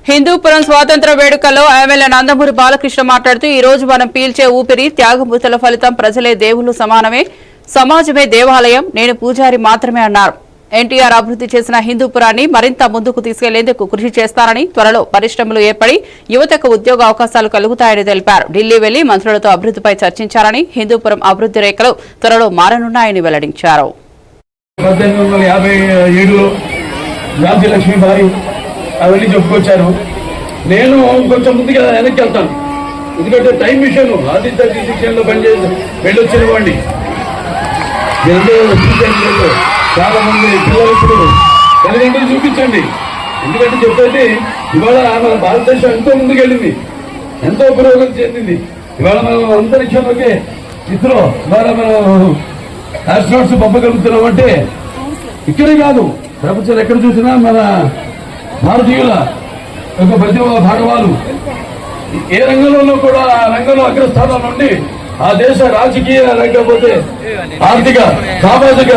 హిందూపురం స్వాతంత్ర వేడుకల్లో ఎమ్మెల్యే నందమూరి బాలకృష్ణ మాట్లాడుతూ ఈ రోజు మనం పీల్చే ఊపిరి త్యాగమూర్తుల ఫలితం ప్రజలే దేవుళ్లు సమానమే, సమాజమే దేవాలయం, నేను పూజారి మాత్రమే అన్నారు. ఎన్టీఆర్ అభివృద్ధి చేసిన హిందూపురాన్ని మరింత ముందుకు తీసుకెళ్లేందుకు కృషి చేస్తారని, త్వరలో పరిశ్రమలు ఏర్పడి యువతకు ఉద్యోగ అవకాశాలు కలుగుతాయని తెలిపారు. ఢిల్లీ వెళ్లి మంత్రులతో అభివృద్ధిపై చర్చించారని, హిందూపురం అభివృద్ధి రేఖలు త్వరలో మారనున్నాయని వెల్లడించారు. అవన్నీ చెప్పుకొచ్చారు. నేను కొంచెం ముందుగా వెనక్కి వెళ్తాను, ఎందుకంటే టైం విషయం ఆదిత్య శిక్షణలో పనిచేసి వెళ్ళొచ్చిన వాడిని. చాలా మంది పిల్లలు ఇప్పుడు తల్లిదండ్రులు చూపించండి, ఎందుకంటే చెప్పేది ఇవాళ మన భారతదేశం ఎంతో ముందుకెళ్ళింది, ఎంతో పురోగతి చెందింది. ఇవాళ మనం అంతరిక్షంలోకి ఇస్రో ద్వారా మనం ఆస్ట్రోనాట్స్ పంపగలుగుతున్నాం అంటే ఇక్కడే కాదు, ప్రపంచంలో ఎక్కడ చూసినా మన భారతీయుల యొక్క ప్రతిభ భాగవాలు ఏ రంగంలో కూడా ఆ రంగంలో అగ్రస్థానం నుండి ఆ దేశ రాజకీయ లేకపోతే ఆర్థిక సామాజిక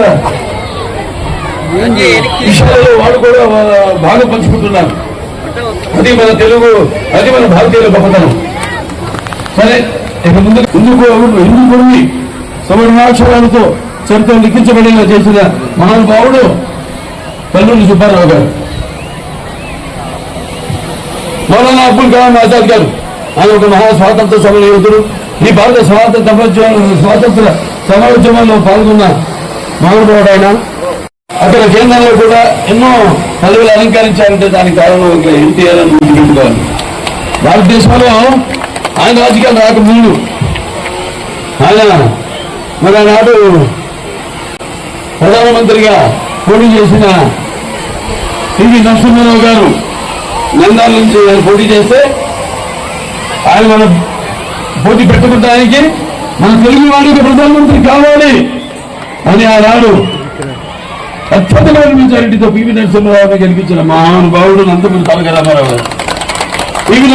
విషయాలలో వాళ్ళు కూడా బాగా పంచుకుంటున్నారు. అది మన తెలుగు, అది మన భారతీయుల గొప్పతనం. సరే, ఇక హిందూపురిని సవర్ణాక్షరాలతో చరిత్ర లిఖించబడేలా చేసిన మహానుభావుడు కల్లూరి సుబ్బారావు గారు. మౌలానా అబ్దుల్ కలాం ఆజాద్ గారు, ఆయన ఒక మహా స్వాతంత్ర సమర యోధుడు. ఈ భారత స్వాతంత్ర సమాజంలో పాల్గొన్న మహానుభావుడు ఆయన. అక్కడ కేంద్రంలో కూడా ఎన్నో పదవులు అలంకరించారంటే దానికి కారణం ఎన్టీఆర్ అని గుర్తుపెట్టుకోవాలి. భారతదేశంలో ఆయన రాజకీయాలు రాకముందు ఆయన మరి ఆనాడు ప్రధానమంత్రిగా పోటీ చేసిన పివి నరసింహారావు గారు నంద్యాల నుంచి పోటీ చేస్తే ఆయన మన పోటీ పెట్టుకుంటానికి మన తెలుగు వాడికి ప్రధానమంత్రి కావాలి అని ఆనాడు అత్యధికమైన మెజారిటీతో పివి నరసింహారావుని గెలిపించిన మహానుభావుడు నందమూరి తారక రామారావు గారు. పివి